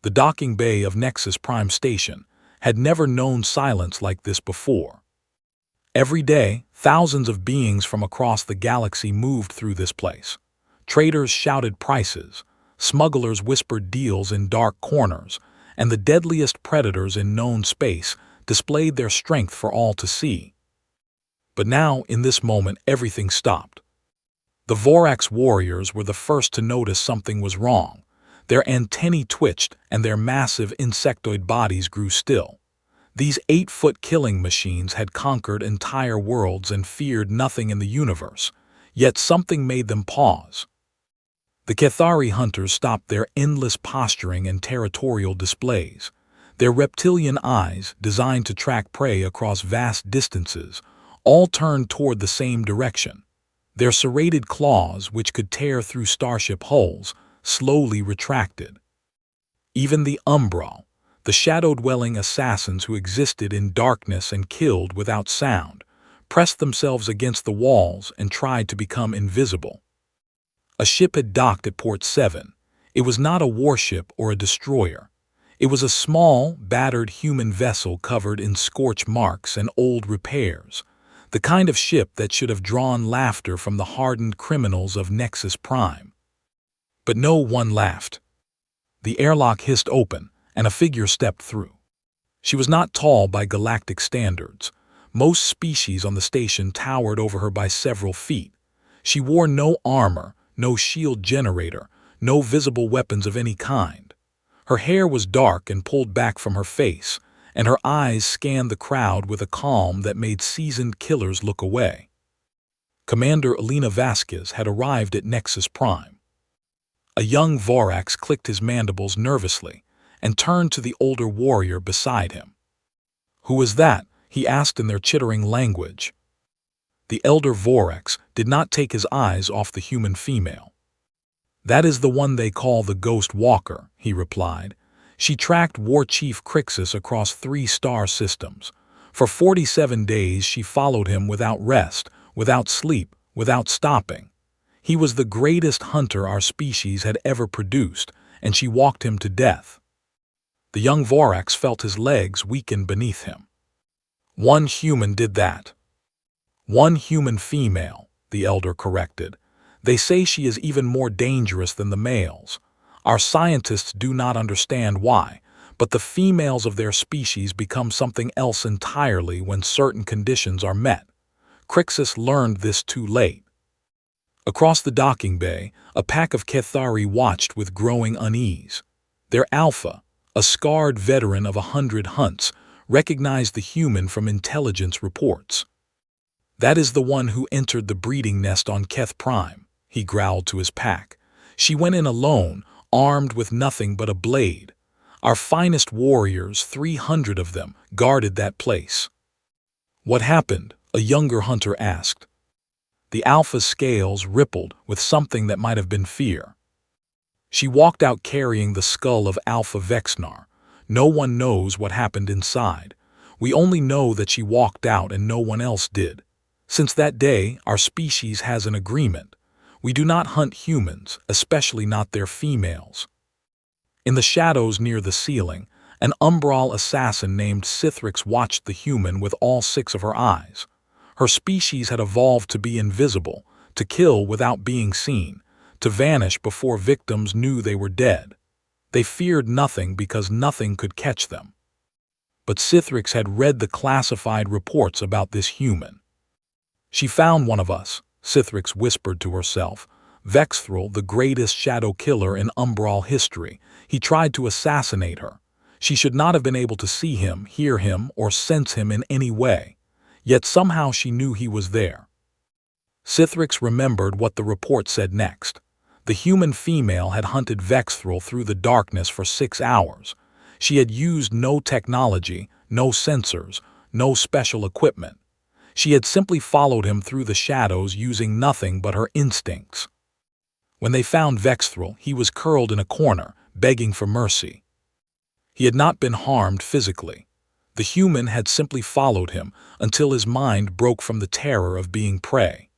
the docking bay of Nexus Prime Station, had never known silence like this before. Every day, thousands of beings from across the galaxy moved through this place. Traders shouted prices, smugglers whispered deals in dark corners, and the deadliest predators in known space displayed their strength for all to see. But now, in this moment, everything stopped. The Vorax warriors were the first to notice something was wrong. Their antennae twitched and their massive insectoid bodies grew still. These 8-foot killing machines had conquered entire worlds and feared nothing in the universe, yet something made them pause. The Cathari hunters stopped their endless posturing and territorial displays. Their reptilian eyes, designed to track prey across vast distances, all turned toward the same direction. Their serrated claws, which could tear through starship hulls, slowly retracted. Even the Umbral, the shadow-dwelling assassins who existed in darkness and killed without sound, pressed themselves against the walls and tried to become invisible. A ship had docked at Port 7. It was not a warship or a destroyer. It was a small, battered human vessel covered in scorch marks and old repairs, the kind of ship that should have drawn laughter from the hardened criminals of Nexus Prime. But no one laughed. The airlock hissed open, and a figure stepped through. She was not tall by galactic standards. Most species on the station towered over her by several feet. She wore no armor, no shield generator, no visible weapons of any kind. Her hair was dark and pulled back from her face, and her eyes scanned the crowd with a calm that made seasoned killers look away. Commander Elena Vasquez had arrived at Nexus Prime. A young Vorax clicked his mandibles nervously and turned to the older warrior beside him. "Who is that?" he asked in their chittering language. The elder Vorax did not take his eyes off the human female. "That is the one they call the Ghost Walker," he replied. She tracked War Chief Crixus across 3 star systems. For 47 days she followed him without rest, without sleep, without stopping. He was the greatest hunter our species had ever produced, and she walked him to death. The young Vorax felt his legs weaken beneath him. "One human did that." "One human female," the elder corrected. "They say she is even more dangerous than the males. Our scientists do not understand why, but the females of their species become something else entirely when certain conditions are met. Crixus learned this too late." Across the docking bay, a pack of Cathari watched with growing unease. Their alpha, a scarred veteran of 100 hunts, recognized the human from intelligence reports. "That is the one who entered the breeding nest on Keth Prime," he growled to his pack. "She went in alone, armed with nothing but a blade. Our finest warriors, 300 of them, guarded that place." "What happened?" a younger hunter asked. The alpha's scales rippled with something that might have been fear. "She walked out carrying the skull of Alpha Vexnar. No one knows what happened inside. We only know that she walked out and no one else did. Since that day, our species has an agreement. We do not hunt humans, especially not their females." In the shadows near the ceiling, an umbral assassin named Sithrix watched the human with all 6 of her eyes. Her species had evolved to be invisible, to kill without being seen, to vanish before victims knew they were dead. They feared nothing because nothing could catch them. But Sithrix had read the classified reports about this human. "She found one of us," Sithrix whispered to herself. "Vexthril, the greatest shadow killer in umbral history. He tried to assassinate her. She should not have been able to see him, hear him, or sense him in any way. Yet somehow she knew he was there." Sithrix remembered what the report said next. The human female had hunted Vexthril through the darkness for 6 hours. She had used no technology, no sensors, no special equipment. She had simply followed him through the shadows using nothing but her instincts. When they found Vexthril, he was curled in a corner, begging for mercy. He had not been harmed physically. The human had simply followed him until his mind broke from the terror of being prey.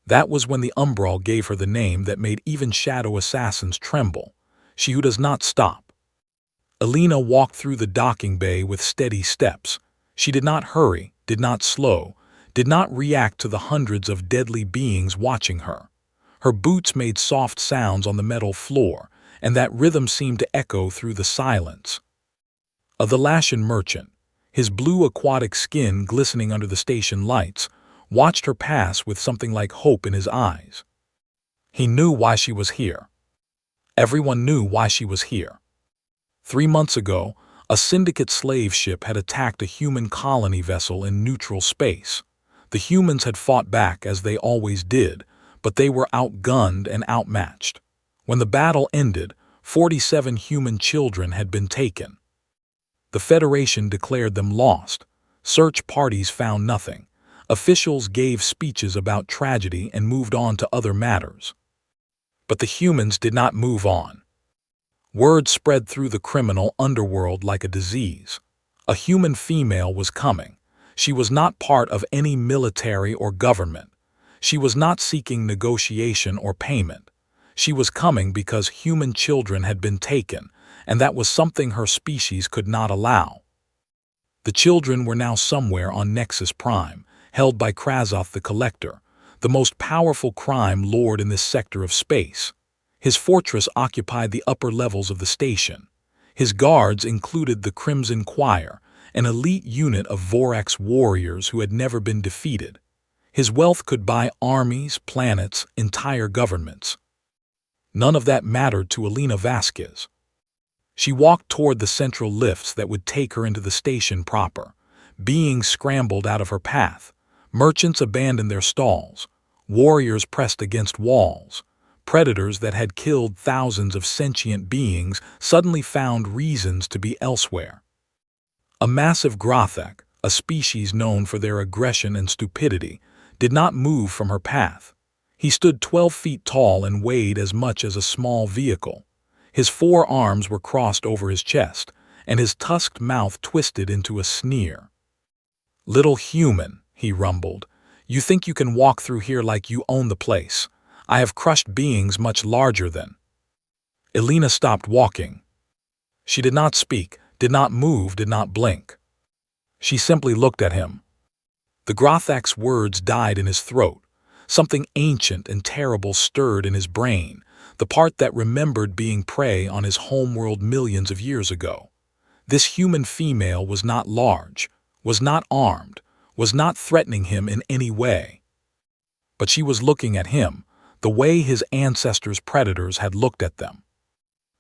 That was when the umbral gave her the name that made even shadow assassins tremble: "She who does not stop." Alina walked through the docking bay with steady steps. She did not hurry, did not slow, did not react to the hundreds of deadly beings watching her. Her boots made soft sounds on the metal floor, and that rhythm seemed to echo through the silence. The Lashan merchant, his blue aquatic skin glistening under the station lights, watched her pass with something like hope in his eyes. He knew why she was here. Everyone knew why she was here. 3 months ago, a syndicate slave ship had attacked a human colony vessel in neutral space. The humans had fought back as they always did, but they were outgunned and outmatched. When the battle ended, 47 human children had been taken. The Federation declared them lost. Search parties found nothing. Officials gave speeches about tragedy and moved on to other matters. But the humans did not move on. Word spread through the criminal underworld like a disease. A human female was coming. She was not part of any military or government. She was not seeking negotiation or payment. She was coming because human children had been taken, and that was something her species could not allow. The children were now somewhere on Nexus Prime, held by Krasoth the Collector, the most powerful crime lord in this sector of space. His fortress occupied the upper levels of the station. His guards included the Crimson Choir, an elite unit of Vorax warriors who had never been defeated. His wealth could buy armies, planets, entire governments. None of that mattered to Alina Vasquez. She walked toward the central lifts that would take her into the station proper. Beings scrambled out of her path. Merchants abandoned their stalls. Warriors pressed against walls. Predators that had killed thousands of sentient beings suddenly found reasons to be elsewhere. A massive Grothak, a species known for their aggression and stupidity, did not move from her path. He stood 12 feet tall and weighed as much as a small vehicle. His 4 arms were crossed over his chest, and his tusked mouth twisted into a sneer. "Little human," he rumbled, "you think you can walk through here like you own the place. I have crushed beings much larger than." Alina stopped walking. She did not speak, did not move, did not blink. She simply looked at him. The Grothak's words died in his throat. Something ancient and terrible stirred in his brain, the part that remembered being prey on his homeworld millions of years ago. This human female was not large, was not armed, was not threatening him in any way. But she was looking at him, the way his ancestors' predators had looked at them.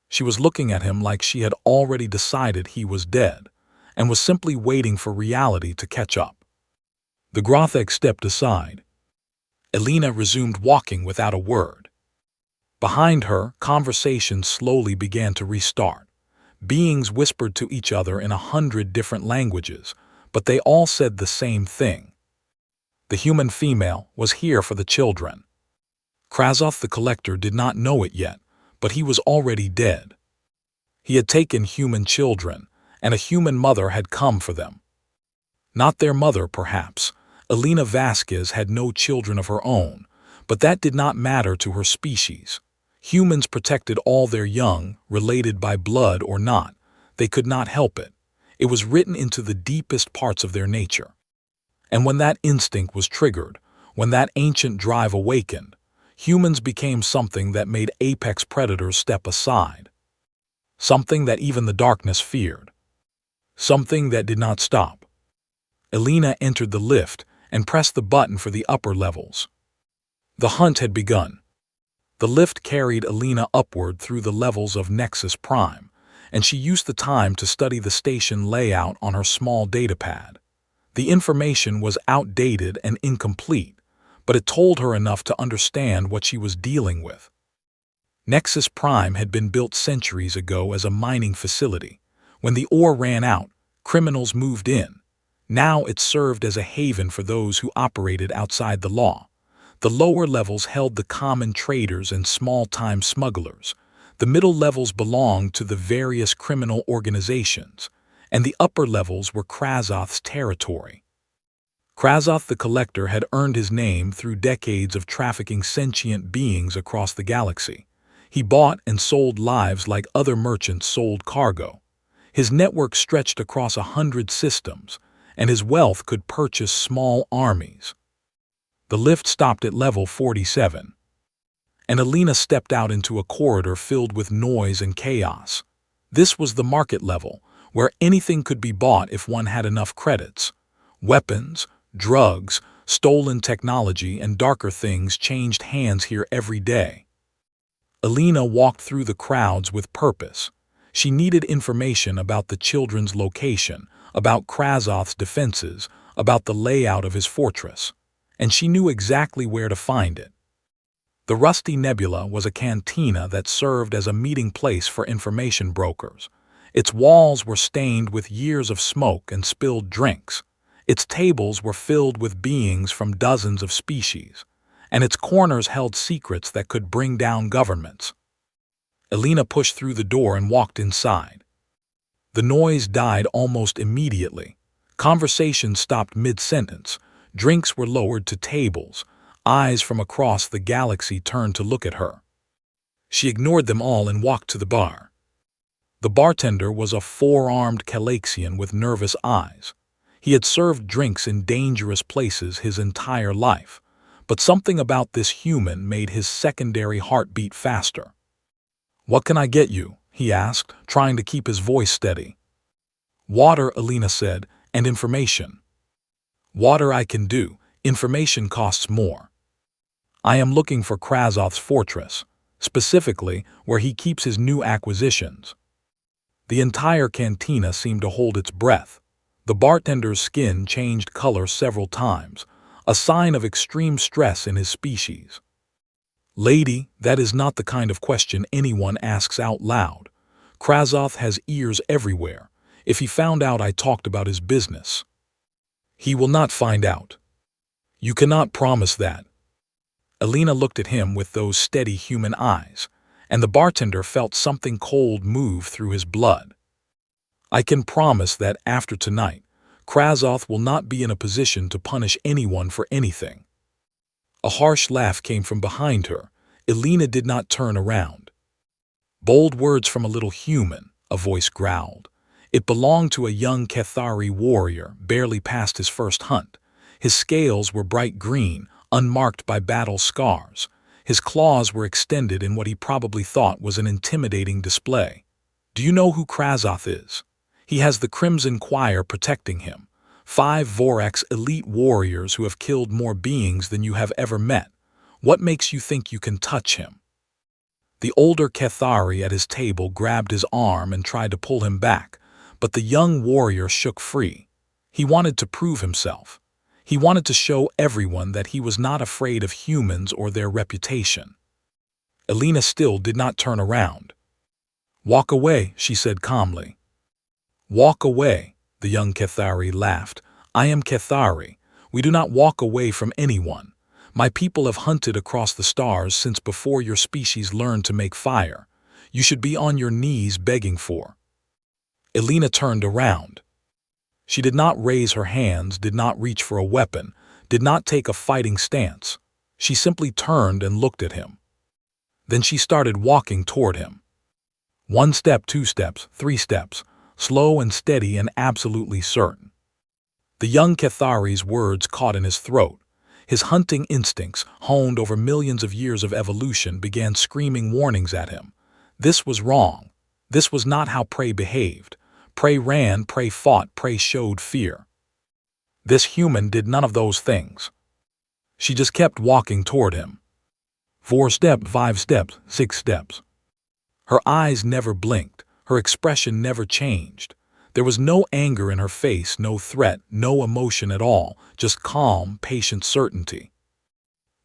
She was looking at him like she had already decided he was dead, and was simply waiting for reality to catch up. The Grothak stepped aside. Alina resumed walking without a word. Behind her, conversation slowly began to restart. Beings whispered to each other in 100 different languages, but they all said the same thing. The human female was here for the children. Krasoth the Collector did not know it yet, but he was already dead. He had taken human children, and a human mother had come for them. Not their mother, perhaps. Alina Vasquez had no children of her own, but that did not matter to her species. Humans protected all their young, related by blood or not. They could not help it. It was written into the deepest parts of their nature. And when that instinct was triggered, when that ancient drive awakened, humans became something that made apex predators step aside. Something that even the darkness feared. Something that did not stop. Alina entered the lift and pressed the button for the upper levels. The hunt had begun. The lift carried Alina upward through the levels of Nexus Prime, and she used the time to study the station layout on her small datapad. The information was outdated and incomplete, but it told her enough to understand what she was dealing with. Nexus Prime had been built centuries ago as a mining facility. When the ore ran out, criminals moved in. Now it served as a haven for those who operated outside the law. The lower levels held the common traders and small-time smugglers. The middle levels belonged to the various criminal organizations, and the upper levels were Krasoth's territory. Krasoth the Collector had earned his name through decades of trafficking sentient beings across the galaxy. He bought and sold lives like other merchants sold cargo. His network stretched across 100 systems, and his wealth could purchase small armies. The lift stopped at level 47, and Alina stepped out into a corridor filled with noise and chaos. This was the market level, where anything could be bought if one had enough credits. Weapons, drugs, stolen technology, and darker things changed hands here every day. Alina walked through the crowds with purpose. She needed information about the children's location, about Krazoth's defenses, about the layout of his fortress, and she knew exactly where to find it. The Rusty Nebula was a cantina that served as a meeting place for information brokers. Its walls were stained with years of smoke and spilled drinks. Its tables were filled with beings from dozens of species, and its corners held secrets that could bring down governments. Alina pushed through the door and walked inside. The noise died almost immediately. Conversations stopped mid-sentence. Drinks were lowered to tables. Eyes from across the galaxy turned to look at her. She ignored them all and walked to the bar. The bartender was a four-armed Calaxian with nervous eyes. He had served drinks in dangerous places his entire life, but something about this human made his secondary heart beat faster. "What can I get you?" he asked, trying to keep his voice steady. "Water," Alina said, "and information." "Water I can do. Information costs more. I am looking for Krazoth's fortress, specifically where he keeps his new acquisitions." The entire cantina seemed to hold its breath. The bartender's skin changed color several times, a sign of extreme stress in his species. "Lady, that is not the kind of question anyone asks out loud. Krazoth has ears everywhere. If he found out I talked about his business..." "He will not find out." "You cannot promise that." Alina looked at him with those steady human eyes, and the bartender felt something cold move through his blood. "I can promise that after tonight, Krazoth will not be in a position to punish anyone for anything." A harsh laugh came from behind her. Alina did not turn around. "Bold words from a little human," a voice growled. It belonged to a young HFY warrior, barely past his first hunt. His scales were bright green, unmarked by battle scars. His claws were extended in what he probably thought was an intimidating display. "Do you know who Krazoth is? He has the Crimson Choir protecting him. 5 Vorax elite warriors who have killed more beings than you have ever met. What makes you think you can touch him?" The older HFY at his table grabbed his arm and tried to pull him back, but the young warrior shook free. He wanted to prove himself. He wanted to show everyone that he was not afraid of humans or their reputation. Alina still did not turn around. "Walk away," she said calmly. "Walk away," the young HFY laughed. "I am HFY. We do not walk away from anyone. My people have hunted across the stars since before your species learned to make fire. You should be on your knees begging for..." Alina turned around. She did not raise her hands, did not reach for a weapon, did not take a fighting stance. She simply turned and looked at him. Then she started walking toward him. 1 step, 2 steps, 3 steps, slow and steady and absolutely certain. The young HFY's words caught in his throat. His hunting instincts, honed over millions of years of evolution, began screaming warnings at him. This was wrong. This was not how prey behaved. Prey ran, prey fought, prey showed fear. This human did none of those things. She just kept walking toward him. 4 steps, 5 steps, 6 steps. Her eyes never blinked. Her expression never changed. There was no anger in her face, no threat, no emotion at all, just calm, patient certainty.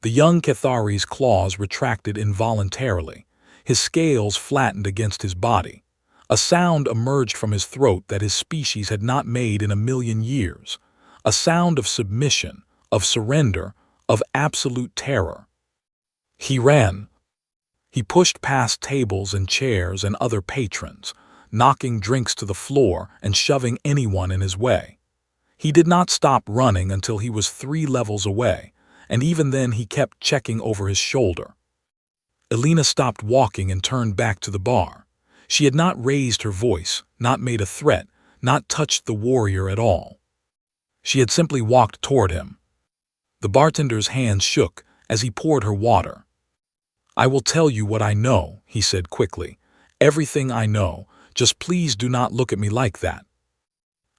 The young HFY's claws retracted involuntarily. His scales flattened against his body. A sound emerged from his throat that his species had not made in a million years. A sound of submission, of surrender, of absolute terror. He ran. He pushed past tables and chairs and other patrons, knocking drinks to the floor and shoving anyone in his way. He did not stop running until he was 3 levels away, and even then he kept checking over his shoulder. Alina stopped walking and turned back to the bar. She had not raised her voice, not made a threat, not touched the warrior at all. She had simply walked toward him. The bartender's hands shook as he poured her water. "I will tell you what I know," he said quickly. "Everything I know. Just please do not look at me like that."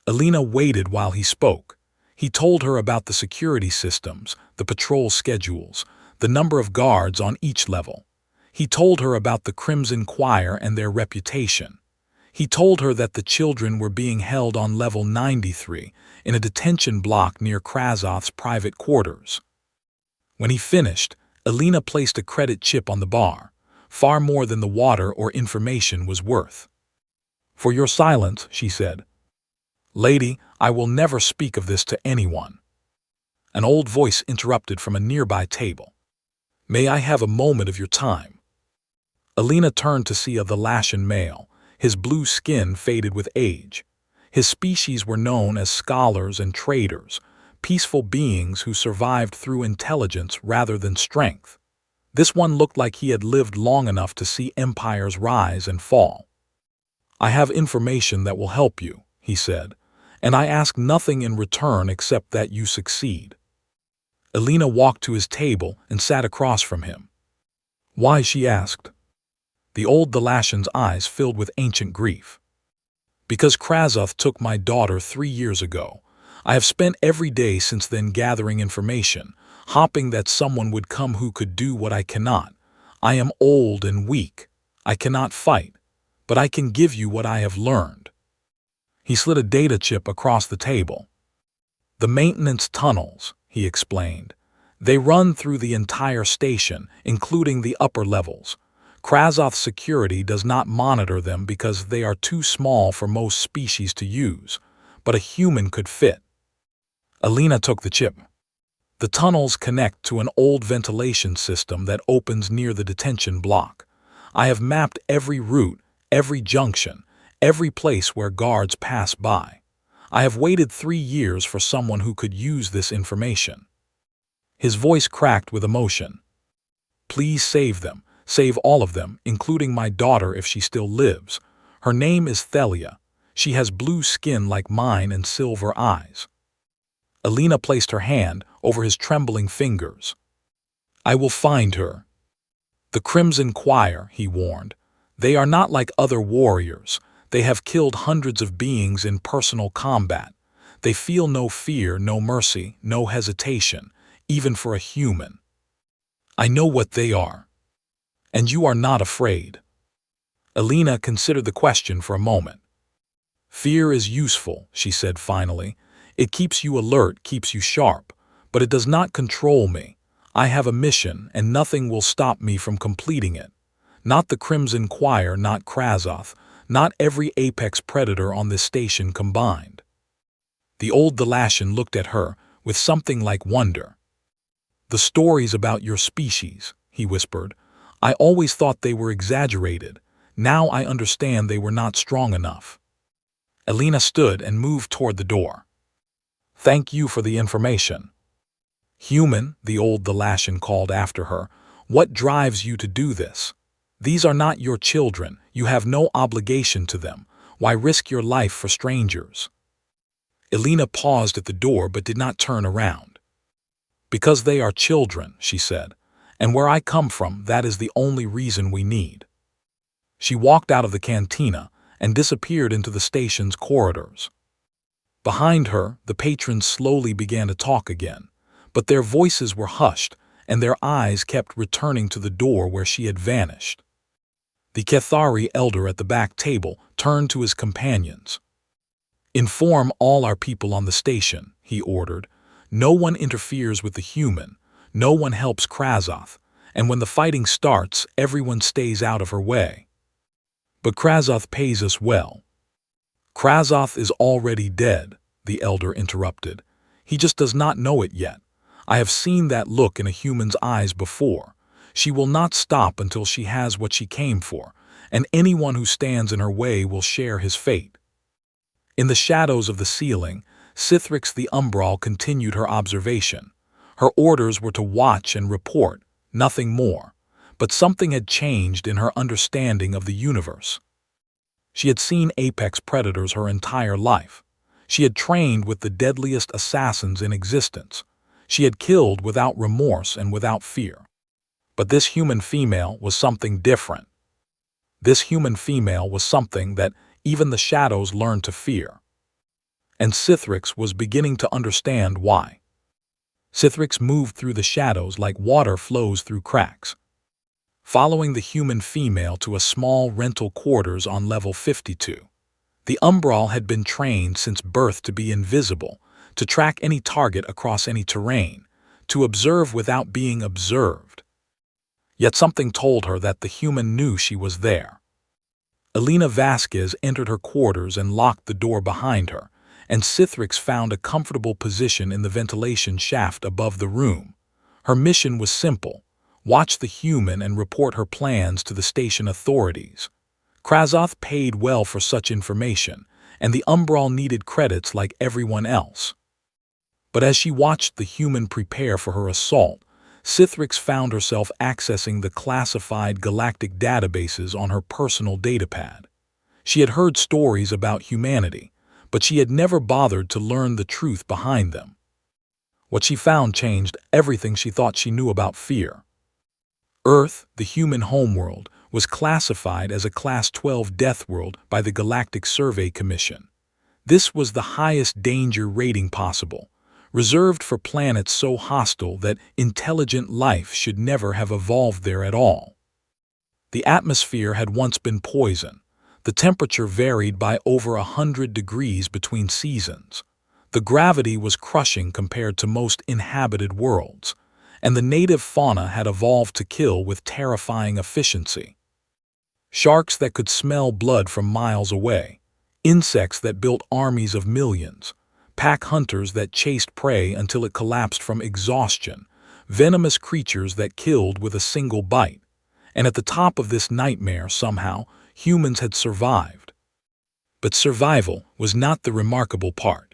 Alina waited while he spoke. He told her about the security systems, the patrol schedules, the number of guards on each level. He told her about the Crimson Choir and their reputation. He told her that the children were being held on level 93 in a detention block near Krasoth's private quarters. When he finished, Alina placed a credit chip on the bar, far more than the water or information was worth. "For your silence," she said. "Lady, I will never speak of this to anyone." An old voice interrupted from a nearby table. "May I have a moment of your time?" Alina turned to see a Thalassian male, his blue skin faded with age. His species were known as scholars and traders, peaceful beings who survived through intelligence rather than strength. This one looked like he had lived long enough to see empires rise and fall. "I have information that will help you," he said, "and I ask nothing in return except that you succeed." Alina walked to his table and sat across from him. "Why?" she asked. The old Thalassian's eyes filled with ancient grief. "Because Krasoth took my daughter 3 years ago. I have spent every day since then gathering information, hoping that someone would come who could do what I cannot. I am old and weak. I cannot fight, but I can give you what I have learned." He slid a data chip across the table. "The maintenance tunnels," he explained. "They run through the entire station, including the upper levels. Krasoth's security does not monitor them because they are too small for most species to use, but a human could fit." Alina took the chip. "The tunnels connect to an old ventilation system that opens near the detention block. I have mapped every route, every junction, every place where guards pass by. I have waited 3 years for someone who could use this information." His voice cracked with emotion. "Please save them. Save all of them, including my daughter if she still lives. Her name is Thelia. She has blue skin like mine and silver eyes." Alina placed her hand over his trembling fingers. "I will find her." "The Crimson Choir," he warned. "They are not like other warriors. They have killed hundreds of beings in personal combat. They feel no fear, no mercy, no hesitation, even for a human. I know what they are. And you are not afraid." Alina considered the question for a moment. "Fear is useful," she said finally. "It keeps you alert, keeps you sharp, but it does not control me. I have a mission, and nothing will stop me from completing it. Not the Crimson Choir, not Krasoth, not every apex predator on this station combined." The old Thalassian looked at her with something like wonder. "The stories about your species," he whispered. "I always thought they were exaggerated. Now I understand they were not strong enough." Alina stood and moved toward the door. "Thank you for the information." "Human," the old Thalassian called after her, "what drives you to do this? These are not your children. You have no obligation to them. Why risk your life for strangers?" Alina paused at the door but did not turn around. "Because they are children," she said. "And where I come from, that is the only reason we need." She walked out of the cantina and disappeared into the station's corridors. Behind her, the patrons slowly began to talk again, but their voices were hushed and their eyes kept returning to the door where she had vanished. The Kethari elder at the back table turned to his companions. "Inform all our people on the station," he ordered. "No one interferes with the human. No one helps Krasoth, and when the fighting starts, everyone stays out of her way." "But Krasoth pays us well." "Krasoth is already dead," the elder interrupted. "He just does not know it yet. I have seen that look in a human's eyes before. She will not stop until she has what she came for, and anyone who stands in her way will share his fate." In the shadows of the ceiling, Sithrix the Umbral continued her observation. Her orders were to watch and report, nothing more, but something had changed in her understanding of the universe. She had seen apex predators her entire life. She had trained with the deadliest assassins in existence. She had killed without remorse and without fear. But this human female was something different. This human female was something that even the shadows learned to fear. And Sithrix was beginning to understand why. Sithrix moved through the shadows like water flows through cracks, following the human female to a small rental quarters on level 52. The Umbral had been trained since birth to be invisible, to track any target across any terrain, to observe without being observed. Yet something told her that the human knew she was there. Elena Vasquez entered her quarters and locked the door behind her, and Sithrix found a comfortable position in the ventilation shaft above the room. Her mission was simple: watch the human and report her plans to the station authorities. Krasoth paid well for such information, and the Umbral needed credits like everyone else. But as she watched the human prepare for her assault, Sithrix found herself accessing the classified galactic databases on her personal datapad. She had heard stories about humanity, but she had never bothered to learn the truth behind them. What she found changed everything she thought she knew about fear. Earth, the human homeworld, was classified as a Class 12 death world by the Galactic Survey Commission. This was the highest danger rating possible, reserved for planets so hostile that intelligent life should never have evolved there at all. The atmosphere had once been poison. The temperature varied by over 100 degrees between seasons. The gravity was crushing compared to most inhabited worlds, and the native fauna had evolved to kill with terrifying efficiency. Sharks that could smell blood from miles away, insects that built armies of millions, pack hunters that chased prey until it collapsed from exhaustion, venomous creatures that killed with a single bite. And at the top of this nightmare, somehow, humans had survived. But survival was not the remarkable part.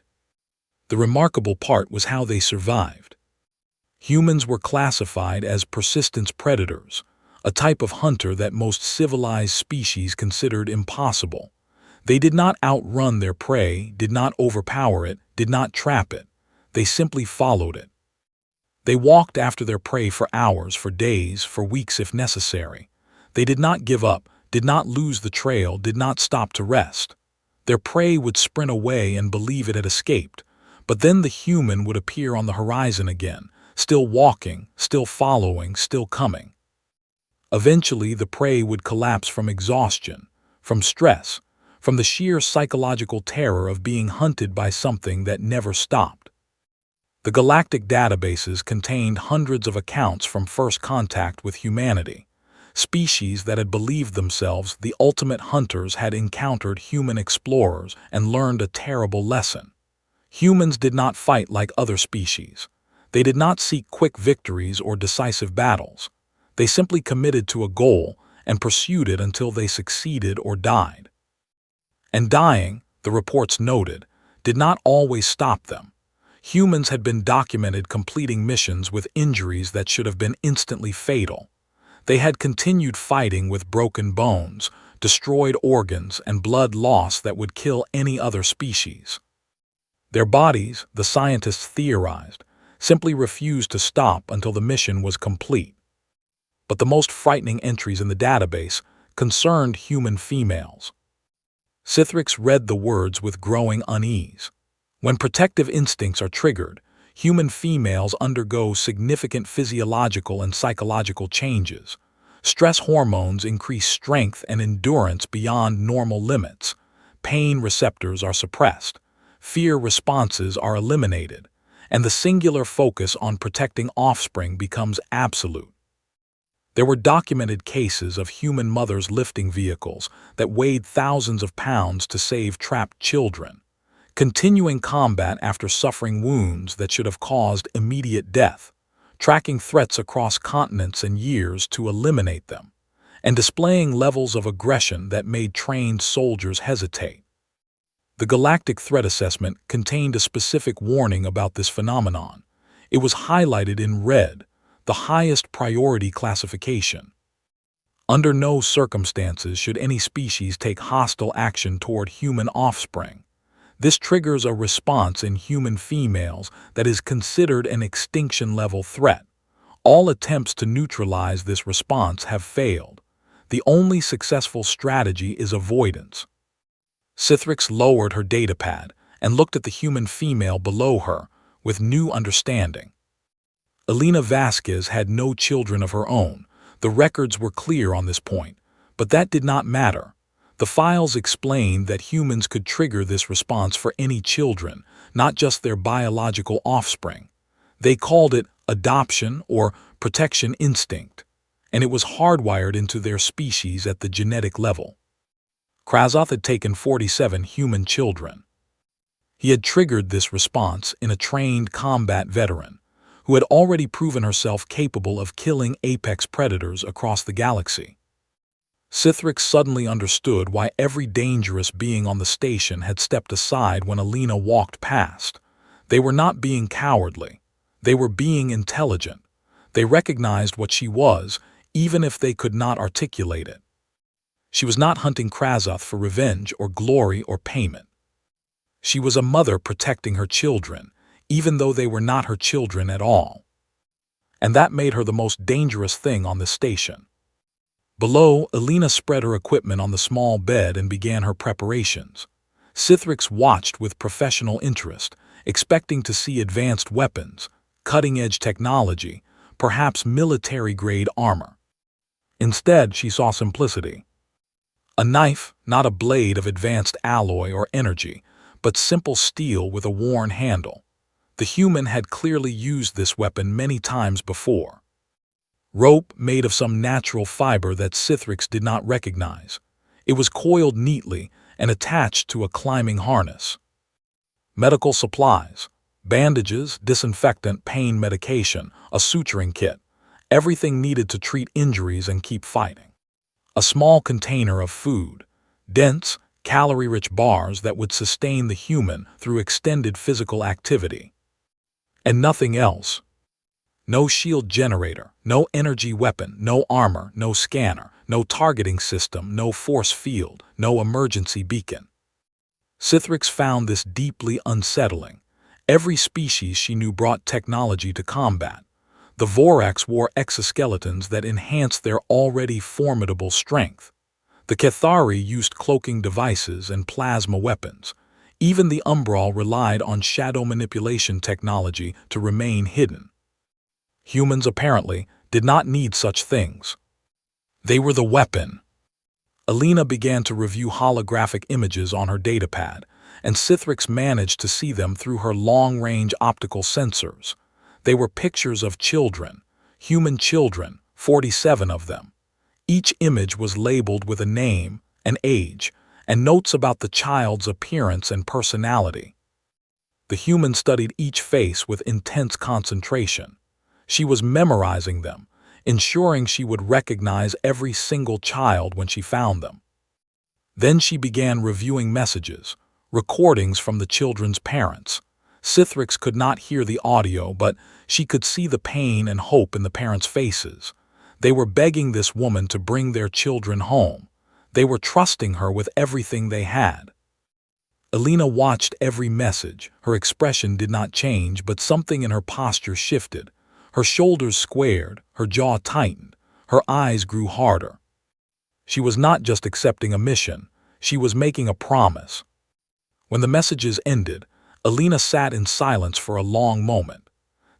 The remarkable part was how they survived. Humans were classified as persistence predators, a type of hunter that most civilized species considered impossible. They did not outrun their prey, did not overpower it, did not trap it. They simply followed it. They walked after their prey for hours, for days, for weeks if necessary. They did not give up, did not lose the trail, did not stop to rest. Their prey would sprint away and believe it had escaped, but then the human would appear on the horizon again, still walking, still following, still coming. Eventually, the prey would collapse from exhaustion, from stress, from the sheer psychological terror of being hunted by something that never stopped. The galactic databases contained hundreds of accounts from first contact with humanity. Species that had believed themselves the ultimate hunters had encountered human explorers and learned a terrible lesson. Humans did not fight like other species. They did not seek quick victories or decisive battles. They simply committed to a goal and pursued it until they succeeded or died. And dying, the reports noted, did not always stop them. Humans had been documented completing missions with injuries that should have been instantly fatal. They had continued fighting with broken bones, destroyed organs, and blood loss that would kill any other species. Their bodies, the scientists theorized, simply refused to stop until the mission was complete. But the most frightening entries in the database concerned human females. Sithrix read the words with growing unease. When protective instincts are triggered, human females undergo significant physiological and psychological changes. Stress hormones increase strength and endurance beyond normal limits. Pain receptors are suppressed. Fear responses are eliminated, and the singular focus on protecting offspring becomes absolute. There were documented cases of human mothers lifting vehicles that weighed thousands of pounds to save trapped children, continuing combat after suffering wounds that should have caused immediate death, tracking threats across continents and years to eliminate them, and displaying levels of aggression that made trained soldiers hesitate. The Galactic Threat Assessment contained a specific warning about this phenomenon. It was highlighted in red, the highest priority classification. Under no circumstances should any species take hostile action toward human offspring. This triggers a response in human females that is considered an extinction-level threat. All attempts to neutralize this response have failed. The only successful strategy is avoidance. Sithrix lowered her datapad and looked at the human female below her with new understanding. Elena Vasquez had no children of her own. The records were clear on this point, but that did not matter. The files explained that humans could trigger this response for any children, not just their biological offspring. They called it adoption or protection instinct, and it was hardwired into their species at the genetic level. Krasoth had taken 47 human children. He had triggered this response in a trained combat veteran who had already proven herself capable of killing apex predators across the galaxy. Sithrix suddenly understood why every dangerous being on the station had stepped aside when Elena walked past. They were not being cowardly. They were being intelligent. They recognized what she was, even if they could not articulate it. She was not hunting Krasoth for revenge or glory or payment. She was a mother protecting her children, even though they were not her children at all. And that made her the most dangerous thing on the station. Below, Elena spread her equipment on the small bed and began her preparations. Sithrix watched with professional interest, expecting to see advanced weapons, cutting-edge technology, perhaps military-grade armor. Instead, she saw simplicity. A knife, not a blade of advanced alloy or energy, but simple steel with a worn handle. The human had clearly used this weapon many times before. Rope made of some natural fiber that Sithrix did not recognize. It was coiled neatly and attached to a climbing harness. Medical supplies, bandages, disinfectant, pain medication, a suturing kit, everything needed to treat injuries and keep fighting. A small container of food, dense, calorie-rich bars that would sustain the human through extended physical activity. And nothing else. No shield generator, no energy weapon, no armor, no scanner, no targeting system, no force field, no emergency beacon. Sithrix found this deeply unsettling. Every species she knew brought technology to combat. The Vorax wore exoskeletons that enhanced their already formidable strength. The Cathari used cloaking devices and plasma weapons. Even the Umbral relied on shadow manipulation technology to remain hidden. Humans, apparently, did not need such things. They were the weapon. Elena began to review holographic images on her datapad, and Sithrix managed to see them through her long-range optical sensors. They were pictures of children, human children, 47 of them. Each image was labeled with a name, an age, and notes about the child's appearance and personality. The human studied each face with intense concentration. She was memorizing them, ensuring she would recognize every single child when she found them. Then she began reviewing messages, recordings from the children's parents. Sithrix could not hear the audio, but she could see the pain and hope in the parents' faces. They were begging this woman to bring their children home. They were trusting her with everything they had. Elena watched every message. Her expression did not change, but something in her posture shifted. Her shoulders squared, her jaw tightened, her eyes grew harder. She was not just accepting a mission, she was making a promise. When the messages ended, Elena sat in silence for a long moment.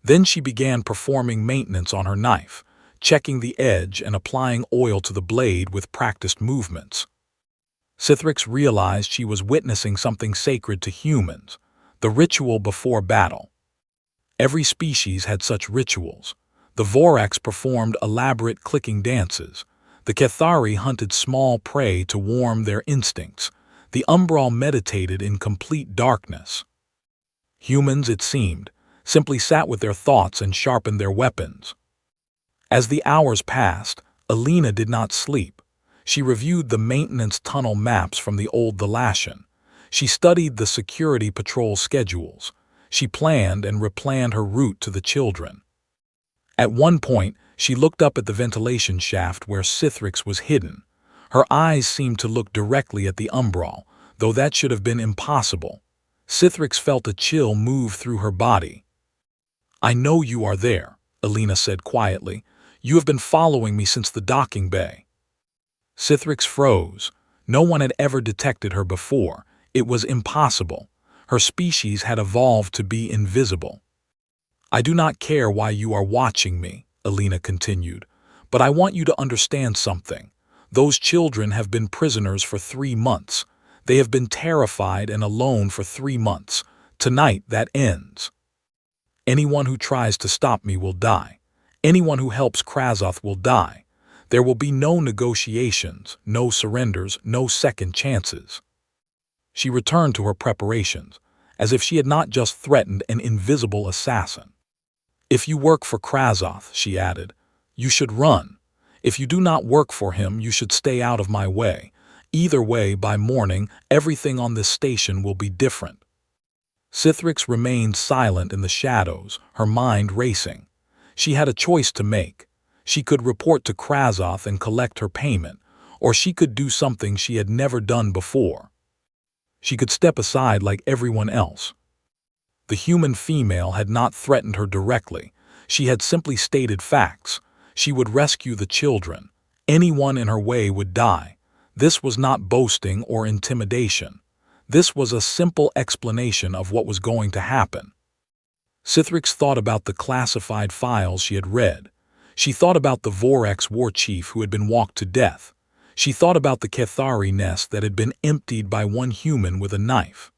Then she began performing maintenance on her knife, checking the edge and applying oil to the blade with practiced movements. Sithrix realized she was witnessing something sacred to humans, the ritual before battle. Every species had such rituals. The Vorax performed elaborate clicking dances. The Cathari hunted small prey to warm their instincts. The Umbral meditated in complete darkness. Humans, it seemed, simply sat with their thoughts and sharpened their weapons. As the hours passed, Elena did not sleep. She reviewed the maintenance tunnel maps from the old Thalashan. She studied the security patrol schedules. She planned and replanned her route to the children. At one point, She looked up at the ventilation shaft where Sithrix was hidden. Her eyes seemed to look directly at the umbral, though that should have been impossible. Sithrix felt a chill move through her body. "I know you are there," Alina said quietly. "You have been following me since the docking bay." Sithrix froze. No one had ever detected her before. It was impossible. Her species had evolved to be invisible. "I do not care why you are watching me," Alina continued, "but I want you to understand something. Those children have been prisoners for 3 months. They have been terrified and alone for 3 months. Tonight that ends. Anyone who tries to stop me will die. Anyone who helps Krasoth will die. There will be no negotiations, no surrenders, no second chances." She returned to her preparations, as if she had not just threatened an invisible assassin. "If you work for Krasoth," she added, "you should run. If you do not work for him, you should stay out of my way. Either way, by morning, everything on this station will be different." Sithrix remained silent in the shadows, her mind racing. She had a choice to make. She could report to Krasoth and collect her payment, or she could do something she had never done before. She could step aside like everyone else. The human female had not threatened her directly. She had simply stated facts. She would rescue the children. Anyone in her way would die. This was not boasting or intimidation. This was a simple explanation of what was going to happen. Sithrix thought about the classified files she had read. She thought about the Vorax war chief who had been walked to death. She thought about the Kethari nest that had been emptied by one human with a knife.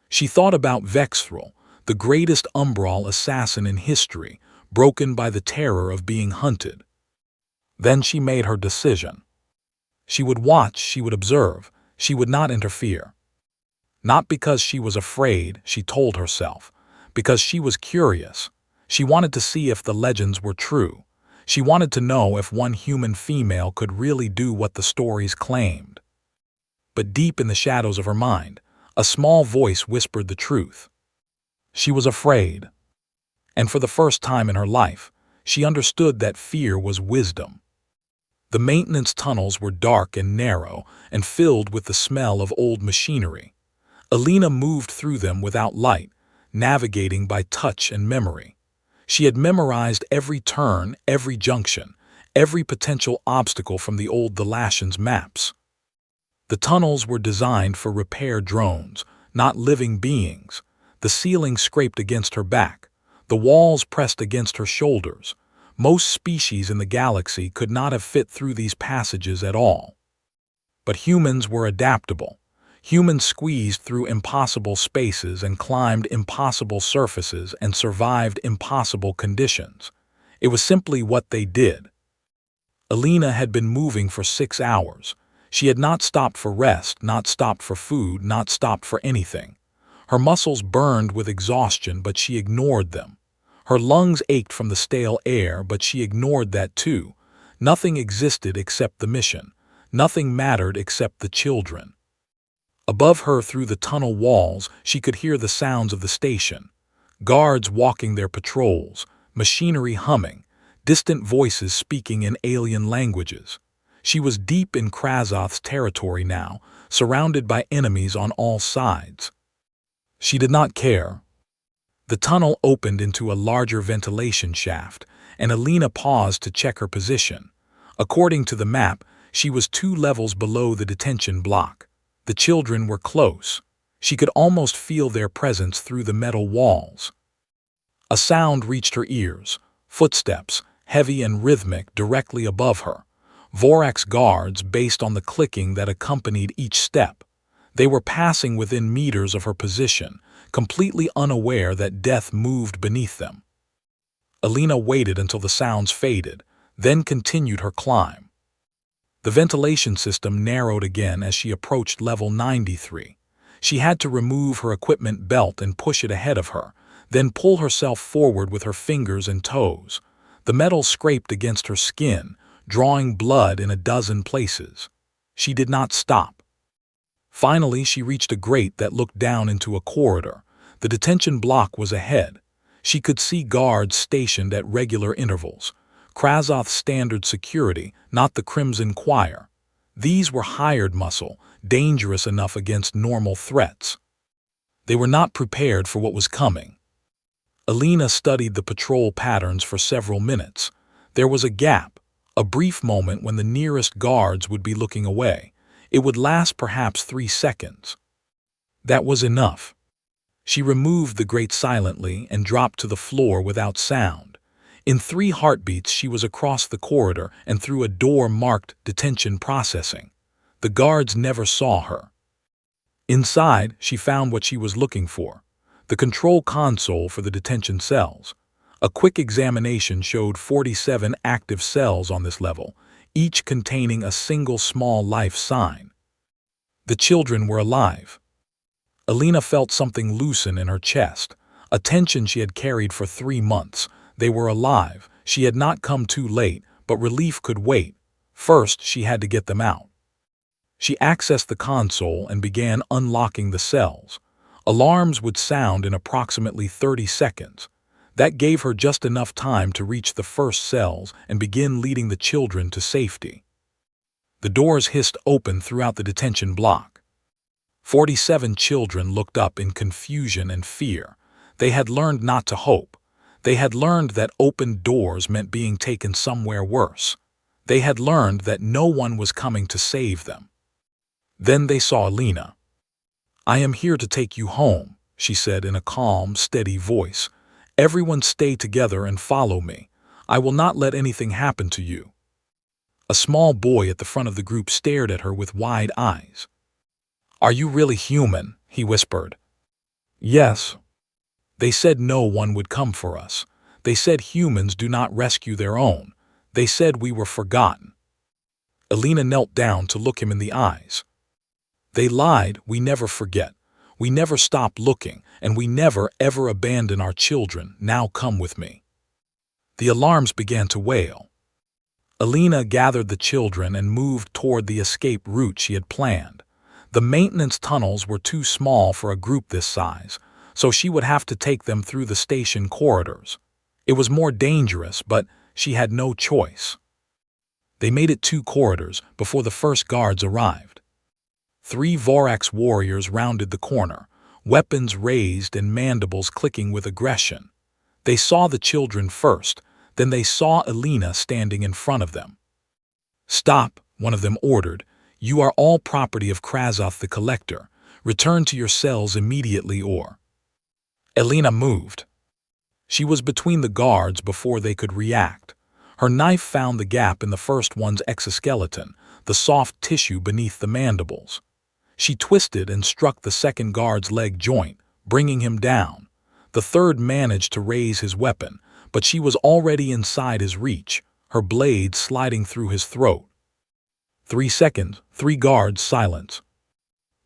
She thought about Vexthril, the greatest umbral assassin in history, broken by the terror of being hunted. Then she made her decision. She would watch, she would observe, she would not interfere. Not because she was afraid, she told herself, because she was curious. She wanted to see if the legends were true. She wanted to know if one human female could really do what the stories claimed. But deep in the shadows of her mind, a small voice whispered the truth. She was afraid. And for the first time in her life, she understood that fear was wisdom. The maintenance tunnels were dark and narrow and filled with the smell of old machinery. Alina moved through them without light, navigating by touch and memory. She had memorized every turn, every junction, every potential obstacle from the old Thalassians maps. The tunnels were designed for repair drones, not living beings. The ceiling scraped against her back. The walls pressed against her shoulders. Most species in the galaxy could not have fit through these passages at all. But humans were adaptable. Humans squeezed through impossible spaces and climbed impossible surfaces and survived impossible conditions. It was simply what they did. Alina had been moving for 6 hours. She had not stopped for rest, not stopped for food, not stopped for anything. Her muscles burned with exhaustion, but she ignored them. Her lungs ached from the stale air, but she ignored that too. Nothing existed except the mission. Nothing mattered except the children. Above her, through the tunnel walls, she could hear the sounds of the station. Guards walking their patrols, machinery humming, distant voices speaking in alien languages. She was deep in Krasoth's territory now, surrounded by enemies on all sides. She did not care. The tunnel opened into a larger ventilation shaft, and Alina paused to check her position. According to the map, she was 2 levels below the detention block. The children were close. She could almost feel their presence through the metal walls. A sound reached her ears, footsteps, heavy and rhythmic, directly above her. Vorax guards based on the clicking that accompanied each step. They were passing within meters of her position, completely unaware that death moved beneath them. Alina waited until the sounds faded, then continued her climb. The ventilation system narrowed again as she approached level 93. She had to remove her equipment belt and push it ahead of her, then pull herself forward with her fingers and toes. The metal scraped against her skin, drawing blood in a dozen places. She did not stop. Finally, she reached a grate that looked down into a corridor. The detention block was ahead. She could see guards stationed at regular intervals. Krasoth's standard security, not the Crimson Choir. These were hired muscle, dangerous enough against normal threats. They were not prepared for what was coming. Alina studied the patrol patterns for several minutes. There was a gap, a brief moment when the nearest guards would be looking away. It would last perhaps 3 seconds. That was enough. She removed the grate silently and dropped to the floor without sound. In 3 heartbeats she was across the corridor and through a door marked Detention Processing. The guards never saw her. Inside, she found what she was looking for: the control console for the detention cells. A quick examination showed 47 active cells on this level, each containing a single small life sign. The children were alive. Alina felt something loosen in her chest, a tension she had carried for 3 months. They were alive. She had not come too late, but relief could wait. First, she had to get them out. She accessed the console and began unlocking the cells. Alarms would sound in approximately 30 seconds. That gave her just enough time to reach the first cells and begin leading the children to safety. The doors hissed open throughout the detention block. 47 children looked up in confusion and fear. They had learned not to hope. They had learned that open doors meant being taken somewhere worse. They had learned that no one was coming to save them. Then they saw Alina. "I am here to take you home," she said in a calm, steady voice. "Everyone stay together and follow me. I will not let anything happen to you." A small boy at the front of the group stared at her with wide eyes. "Are you really human?" he whispered. "Yes." "They said no one would come for us. They said humans do not rescue their own. They said we were forgotten." Alina knelt down to look him in the eyes. "They lied. We never forget. We never stop looking, and we never ever abandon our children. Now come with me." The alarms began to wail. Alina gathered the children and moved toward the escape route she had planned. The maintenance tunnels were too small for a group this size, so she would have to take them through the station corridors. It was more dangerous, but she had no choice. They made it 2 corridors before the first guards arrived. 3 Vorax warriors rounded the corner, weapons raised and mandibles clicking with aggression. They saw the children first, then they saw Alina standing in front of them. "Stop," one of them ordered. "You are all property of Krasoth the Collector. Return to your cells immediately or—" Alina moved. She was between the guards before they could react. Her knife found the gap in the first one's exoskeleton, the soft tissue beneath the mandibles. She twisted and struck the second guard's leg joint, bringing him down. The third managed to raise his weapon, but she was already inside his reach, her blade sliding through his throat. 3 seconds, 3 guards' silence.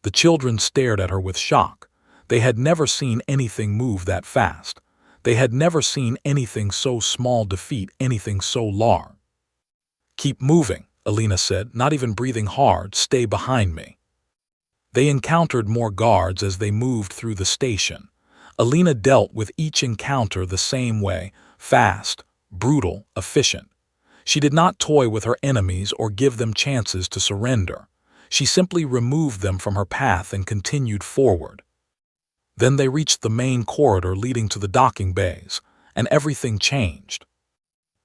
The children stared at her with shock. They had never seen anything move that fast. They had never seen anything so small defeat anything so large. "Keep moving," Alina said, not even breathing hard. "Stay behind me." They encountered more guards as they moved through the station. Alina dealt with each encounter the same way: fast, brutal, efficient. She did not toy with her enemies or give them chances to surrender. She simply removed them from her path and continued forward. Then they reached the main corridor leading to the docking bays, and everything changed.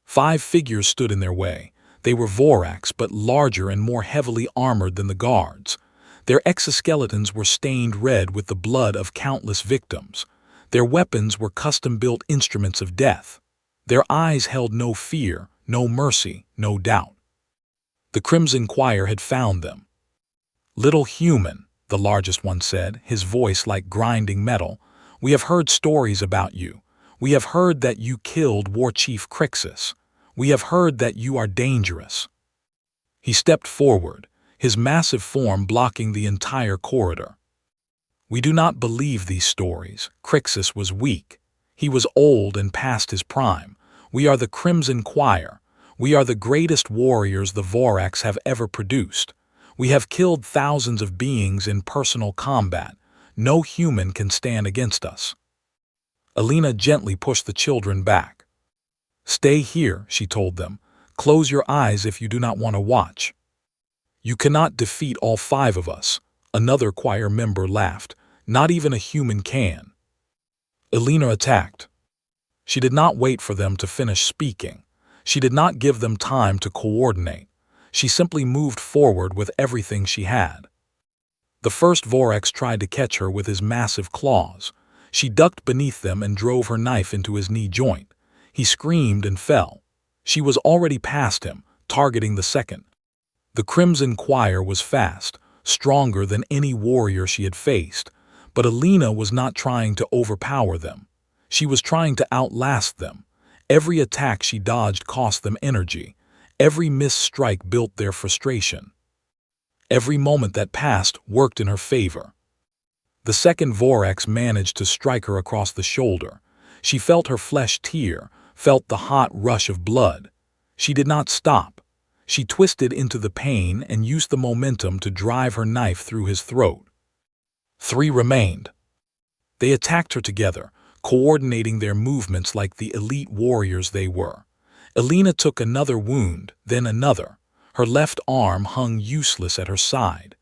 5 figures stood in their way. They were Vorax, but larger and more heavily armored than the guards. Their exoskeletons were stained red with the blood of countless victims. Their weapons were custom-built instruments of death. Their eyes held no fear, no mercy, no doubt. The Crimson Choir had found them. "Little human," the largest one said, his voice like grinding metal, "we have heard stories about you. We have heard that you killed War Chief Crixus. We have heard that you are dangerous." He stepped forward, his massive form blocking the entire corridor. "We do not believe these stories. Crixus was weak. He was old and past his prime. We are the Crimson Choir. We are the greatest warriors the Vorax have ever produced. We have killed thousands of beings in personal combat. No human can stand against us." Alina gently pushed the children back. "Stay here," she told them. "Close your eyes if you do not want to watch." "You cannot defeat all 5 of us," another choir member laughed. "Not even a human can." Elena attacked. She did not wait for them to finish speaking. She did not give them time to coordinate. She simply moved forward with everything she had. The first Vorax tried to catch her with his massive claws. She ducked beneath them and drove her knife into his knee joint. He screamed and fell. She was already past him, targeting the second. The Crimson Choir was fast, stronger than any warrior she had faced, but Elena was not trying to overpower them. She was trying to outlast them. Every attack she dodged cost them energy. Every missed strike built their frustration. Every moment that passed worked in her favor. The second Vorax managed to strike her across the shoulder. She felt her flesh tear, felt the hot rush of blood. She did not stop. She twisted into the pain and used the momentum to drive her knife through his throat. 3 remained. They attacked her together, coordinating their movements like the elite warriors they were. Elena took another wound, then another. Her left arm hung useless at her side.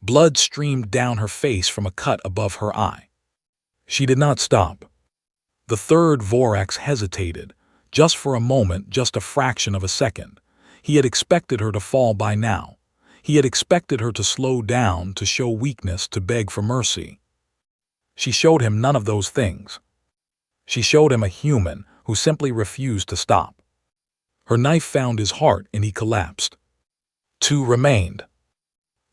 Blood streamed down her face from a cut above her eye. She did not stop. The third Vorax hesitated, just for a moment, just a fraction of a second. He had expected her to fall by now. He had expected her to slow down, to show weakness, to beg for mercy. She showed him none of those things. She showed him a human who simply refused to stop. Her knife found his heart and he collapsed. 2 remained.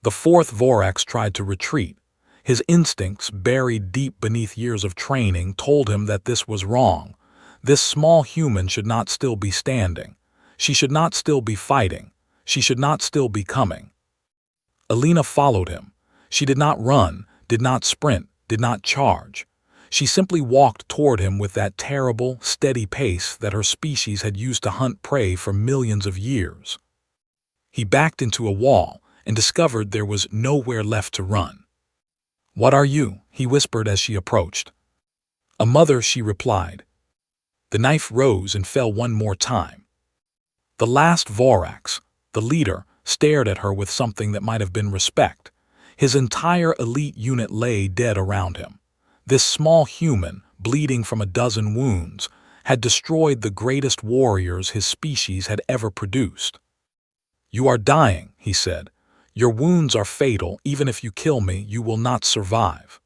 The fourth Vorax tried to retreat. His instincts, buried deep beneath years of training, told him that this was wrong. This small human should not still be standing. She should not still be fighting. She should not still be coming. Elena followed him. She did not run, did not sprint, did not charge. She simply walked toward him with that terrible, steady pace that her species had used to hunt prey for millions of years. He backed into a wall and discovered there was nowhere left to run. "What are you?" he whispered as she approached. "A mother," she replied. The knife rose and fell one more time. The last Vorax, the leader, stared at her with something that might have been respect. His entire elite unit lay dead around him. This small human, bleeding from a dozen wounds, had destroyed the greatest warriors his species had ever produced. "You are dying," he said. "Your wounds are fatal. Even if you kill me, you will not survive."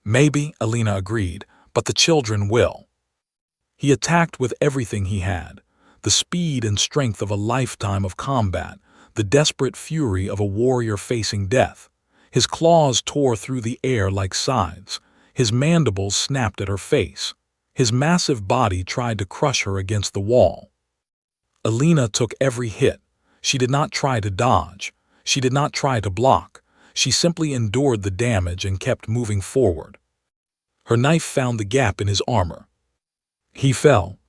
"Maybe," Elena agreed, "but the children will." He attacked with everything he had, the speed and strength of a lifetime of combat, the desperate fury of a warrior facing death. His claws tore through the air like scythes. His mandibles snapped at her face. His massive body tried to crush her against the wall. Elena took every hit. She did not try to dodge. She did not try to block. She simply endured the damage and kept moving forward. Her knife found the gap in his armor. He fell.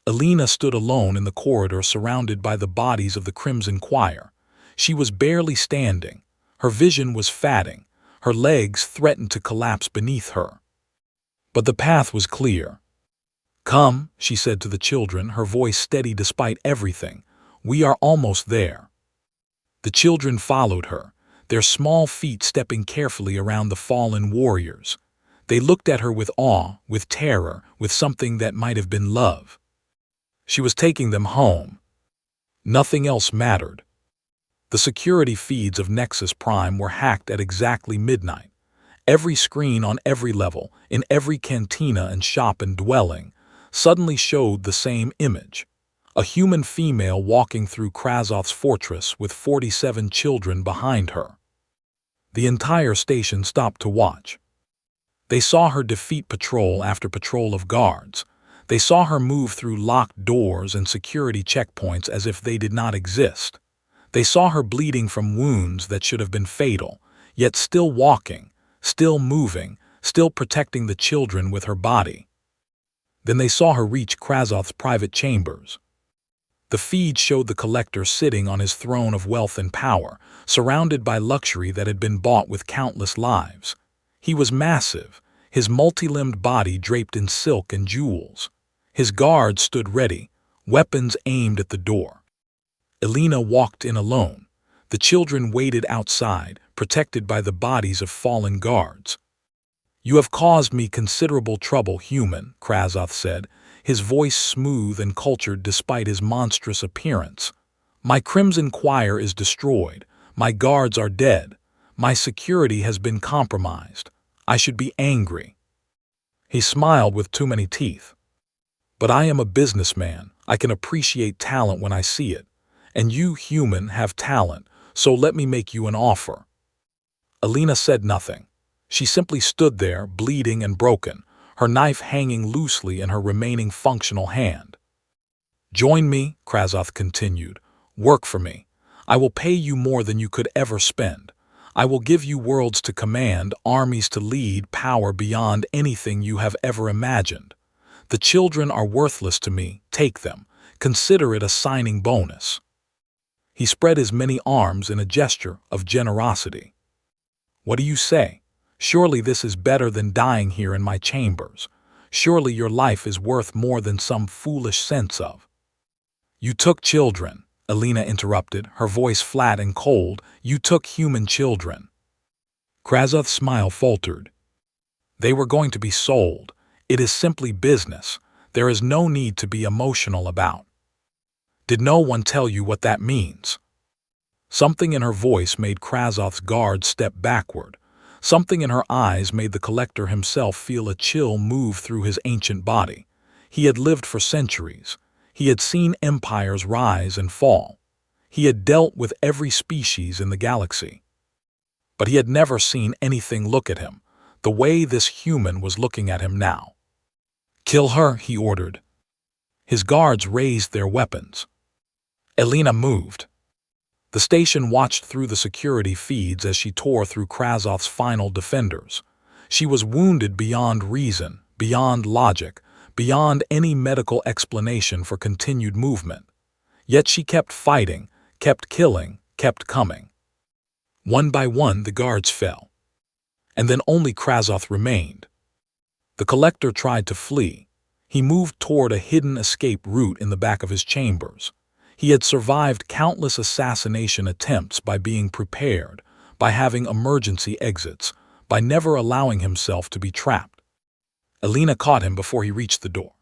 Elena stood alone in the corridor, surrounded by the bodies of the Crimson Choir. She was barely standing. Her vision was fading. Her legs threatened to collapse beneath her. But the path was clear. "Come," she said to the children, her voice steady despite everything. "We are almost there." The children followed her, their small feet stepping carefully around the fallen warriors. They looked at her with awe, with terror, with something that might have been love. She was taking them home. Nothing else mattered. The security feeds of Nexus Prime were hacked at exactly midnight. Every screen on every level, in every cantina and shop and dwelling, suddenly showed the same image. A human female walking through Krazoth's fortress with 47 children behind her. The entire station stopped to watch. They saw her defeat patrol after patrol of guards. They saw her move through locked doors and security checkpoints as if they did not exist. They saw her bleeding from wounds that should have been fatal, yet still walking, still moving, still protecting the children with her body. Then they saw her reach Krazoth's private chambers. The feed showed the collector sitting on his throne of wealth and power, surrounded by luxury that had been bought with countless lives. He was massive, his multi-limbed body draped in silk and jewels. His guards stood ready, weapons aimed at the door. Elena walked in alone. The children waited outside, protected by the bodies of fallen guards. "You have caused me considerable trouble, human," Krasoth said, his voice smooth and cultured despite his monstrous appearance. "My Crimson Choir is destroyed. My guards are dead. My security has been compromised. I should be angry." He smiled with too many teeth. "But I am a businessman. I can appreciate talent when I see it. And you, human, have talent, so let me make you an offer." Elena said nothing. She simply stood there, bleeding and broken, her knife hanging loosely in her remaining functional hand. "Join me," Krasoth continued. "Work for me. I will pay you more than you could ever spend. I will give you worlds to command, armies to lead, power beyond anything you have ever imagined. The children are worthless to me. Take them. Consider it a signing bonus." He spread his many arms in a gesture of generosity. "What do you say? Surely this is better than dying here in my chambers. Surely your life is worth more than some foolish sense of." "You took children," Elena interrupted, her voice flat and cold. "You took human children." Krasoth's smile faltered. "They were going to be sold. It is simply business. There is no need to be emotional about." "Did no one tell you what that means?" Something in her voice made Krasoth's guard step backward. Something in her eyes made the collector himself feel a chill move through his ancient body. He had lived for centuries. He had seen empires rise and fall. He had dealt with every species in the galaxy. But he had never seen anything look at him, the way this human was looking at him now. "Kill her," he ordered. His guards raised their weapons. Elena moved. The station watched through the security feeds as she tore through Krasoth's final defenders. She was wounded beyond reason, beyond logic, beyond any medical explanation for continued movement. Yet she kept fighting, kept killing, kept coming. One by one the guards fell. And then only Krasoth remained. The collector tried to flee. He moved toward a hidden escape route in the back of his chambers. He had survived countless assassination attempts by being prepared, by having emergency exits, by never allowing himself to be trapped. Elena caught him before he reached the door.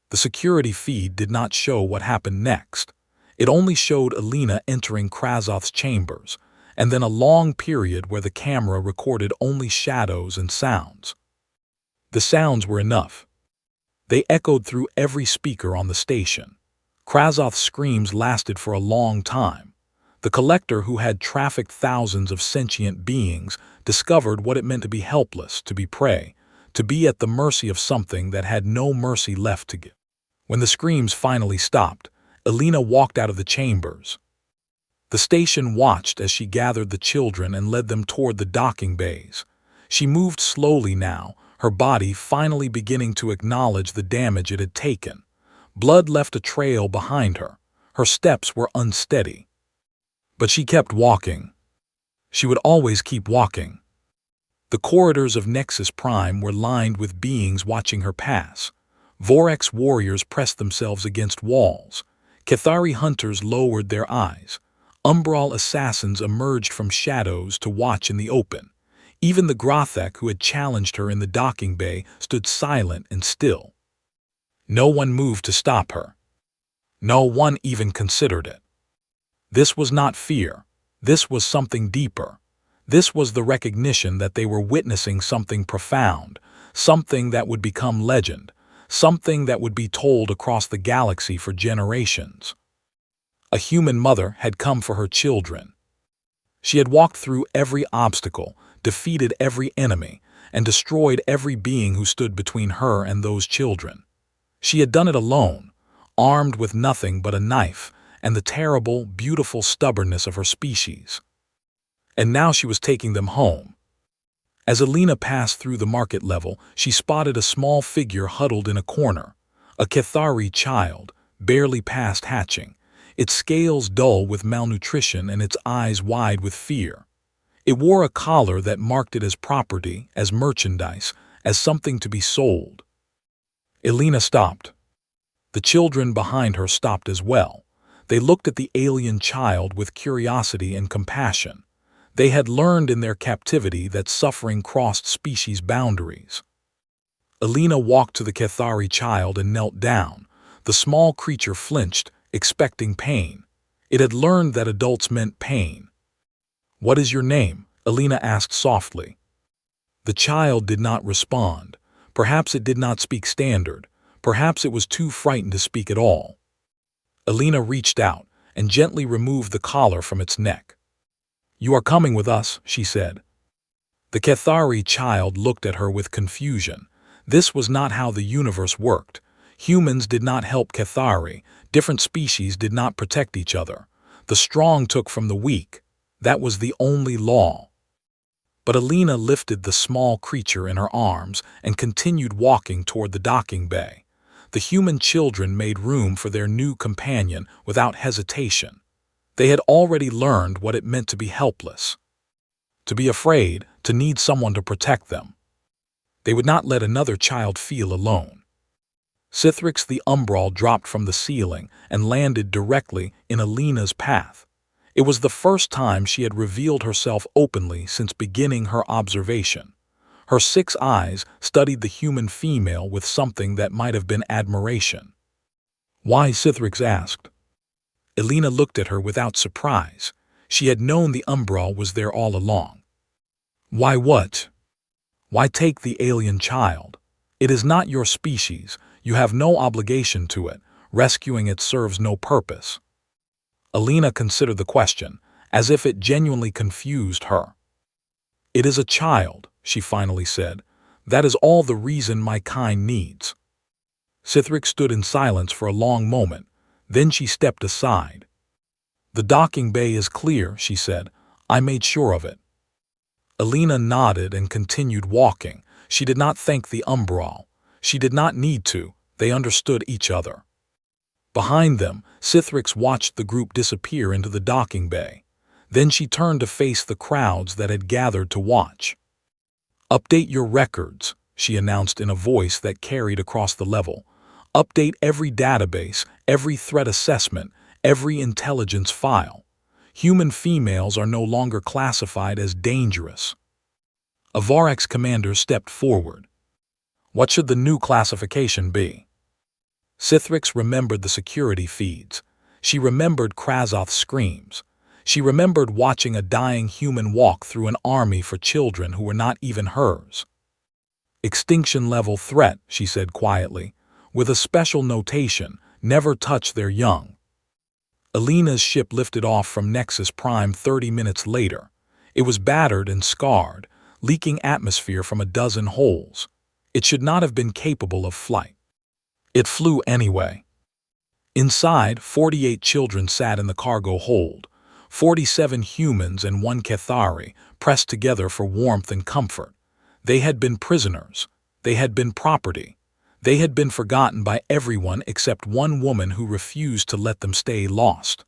The security feed did not show what happened next. It only showed Elena entering Krasoth's chambers, and then a long period where the camera recorded only shadows and sounds. The sounds were enough. They echoed through every speaker on the station. Krasoth's screams lasted for a long time. The collector, who had trafficked thousands of sentient beings, discovered what it meant to be helpless, to be prey, to be at the mercy of something that had no mercy left to give. When the screams finally stopped, Elena walked out of the chambers. The station watched as she gathered the children and led them toward the docking bays. She moved slowly now, her body finally beginning to acknowledge the damage it had taken. Blood left a trail behind her. Her steps were unsteady. But she kept walking. She would always keep walking. The corridors of Nexus Prime were lined with beings watching her pass. Vorax warriors pressed themselves against walls. Cathari hunters lowered their eyes. Umbral assassins emerged from shadows to watch in the open. Even the Grothek who had challenged her in the docking bay stood silent and still. No one moved to stop her. No one even considered it. This was not fear. This was something deeper. This was the recognition that they were witnessing something profound, something that would become legend, something that would be told across the galaxy for generations. A human mother had come for her children. She had walked through every obstacle, defeated every enemy, and destroyed every being who stood between her and those children. She had done it alone, armed with nothing but a knife and the terrible, beautiful stubbornness of her species. And now she was taking them home. As Elena passed through the market level, she spotted a small figure huddled in a corner, a Cathari child, barely past hatching, its scales dull with malnutrition and its eyes wide with fear. It wore a collar that marked it as property, as merchandise, as something to be sold. Elena stopped. The children behind her stopped as well. They looked at the alien child with curiosity and compassion. They had learned in their captivity that suffering crossed species boundaries. Alina walked to the Cathari child and knelt down. The small creature flinched, expecting pain. It had learned that adults meant pain. "What is your name?" Alina asked softly. The child did not respond. Perhaps it did not speak standard. Perhaps it was too frightened to speak at all. Alina reached out and gently removed the collar from its neck. "You are coming with us," she said. The Cathari child looked at her with confusion. This was not how the universe worked. Humans did not help Cathari. Different species did not protect each other. The strong took from the weak. That was the only law. But Alina lifted the small creature in her arms and continued walking toward the docking bay. The human children made room for their new companion without hesitation. They had already learned what it meant to be helpless, to be afraid, to need someone to protect them. They would not let another child feel alone. Sithrix the Umbral dropped from the ceiling and landed directly in Alina's path. It was the first time she had revealed herself openly since beginning her observation. Her 6 eyes studied the human female with something that might have been admiration. "Why?" Sithrix asked. Alina looked at her without surprise. She had known the Umbral was there all along. "Why what? Why take the alien child? It is not your species. You have no obligation to it. Rescuing it serves no purpose." Alina considered the question, as if it genuinely confused her. "It is a child," she finally said. "That is all the reason my kind needs." Sithrix stood in silence for a long moment. Then she stepped aside. "The docking bay is clear," she said. "I made sure of it." Alina nodded and continued walking. She did not thank the Umbral. She did not need to. They understood each other. Behind them, Sithrix watched the group disappear into the docking bay. Then she turned to face the crowds that had gathered to watch. "Update your records," she announced in a voice that carried across the level. "Update every database, every threat assessment, every intelligence file. Human females are no longer classified as dangerous." A Varex commander stepped forward. "What should the new classification be?" Sithrix remembered the security feeds. She remembered Krazoth's screams. She remembered watching a dying human walk through an army for children who were not even hers. "Extinction-level threat," she said quietly, with a special notation, "never touch their young." Alina's ship lifted off from Nexus Prime 30 minutes later. It was battered and scarred, leaking atmosphere from a dozen holes. It should not have been capable of flight. It flew anyway. Inside, 48 children sat in the cargo hold. 47 humans and 1 Cathari, pressed together for warmth and comfort. They had been prisoners. They had been property. They had been forgotten by everyone except one woman who refused to let them stay lost.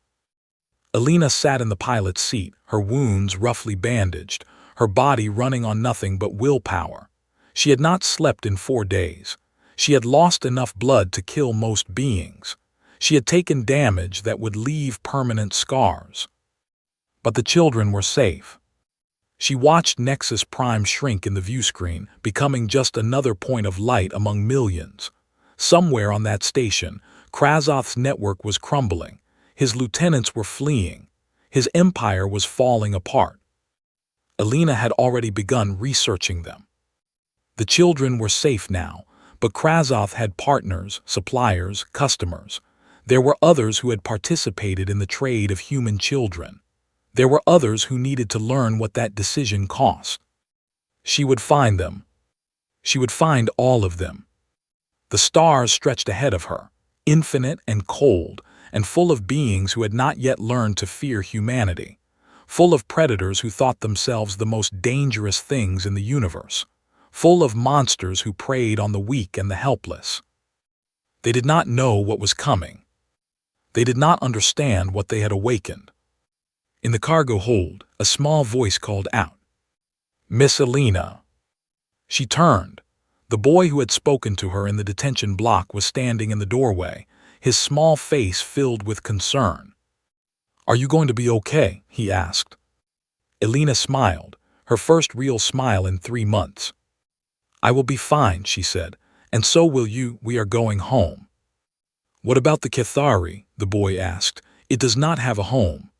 Alina sat in the pilot's seat, her wounds roughly bandaged, her body running on nothing but willpower. She had not slept in 4 days. She had lost enough blood to kill most beings. She had taken damage that would leave permanent scars. But the children were safe. She watched Nexus Prime shrink in the viewscreen, becoming just another point of light among millions. Somewhere on that station, Krazoth's network was crumbling. His lieutenants were fleeing. His empire was falling apart. Alina had already begun researching them. The children were safe now, but Krazoth had partners, suppliers, customers. There were others who had participated in the trade of human children. There were others who needed to learn what that decision cost. She would find them. She would find all of them. The stars stretched ahead of her, infinite and cold, and full of beings who had not yet learned to fear humanity, full of predators who thought themselves the most dangerous things in the universe, full of monsters who preyed on the weak and the helpless. They did not know what was coming. They did not understand what they had awakened. In the cargo hold, a small voice called out, "Miss Alina." She turned. The boy who had spoken to her in the detention block was standing in the doorway. his small face filled with concern. "Are you going to be okay?" he asked. Elena smiled, her first real smile in 3 months. "I will be fine," she said, "and so will you. We are going home." "What about the Cathari?" the boy asked. "It does not have a home."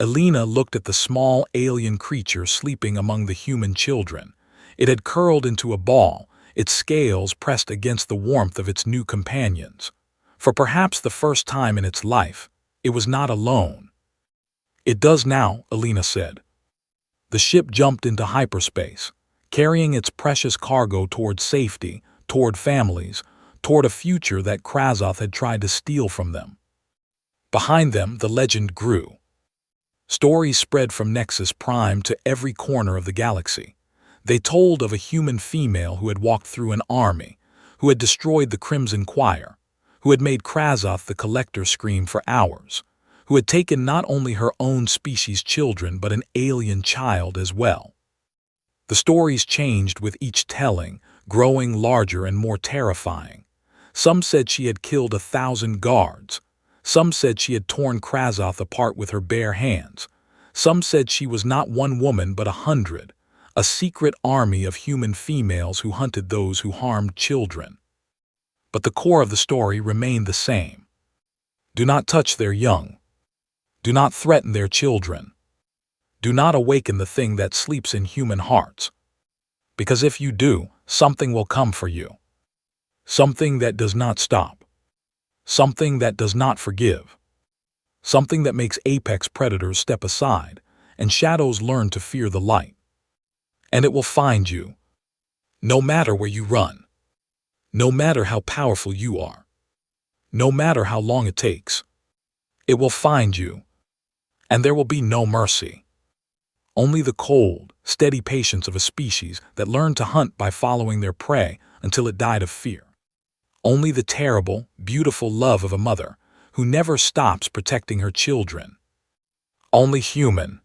Elena looked at the small alien creature sleeping among the human children. It had curled into a ball, its scales pressed against the warmth of its new companions. For perhaps the first time in its life, it was not alone. "It does now," Elena said. The ship jumped into hyperspace, carrying its precious cargo toward safety, toward families, toward a future that Krasoth had tried to steal from them. Behind them, the legend grew. Stories spread from Nexus Prime to every corner of the galaxy. They told of a human female who had walked through an army, who had destroyed the Crimson Choir, who had made Krasoth the Collector scream for hours, who had taken not only her own species' children but an alien child as well. The stories changed with each telling, growing larger and more terrifying. Some said she had killed 1,000 guards. Some said she had torn Krasoth apart with her bare hands. Some said she was not one woman but 100, a secret army of human females who hunted those who harmed children. But the core of the story remained the same. Do not touch their young. Do not threaten their children. Do not awaken the thing that sleeps in human hearts. Because if you do, something will come for you. Something that does not stop. Something that does not forgive. Something that makes apex predators step aside and shadows learn to fear the light. And it will find you, no matter where you run, no matter how powerful you are, no matter how long it takes. It will find you, and there will be no mercy. Only the cold, steady patience of a species that learned to hunt by following their prey until it died of fear. Only the terrible, beautiful love of a mother who never stops protecting her children. Only human,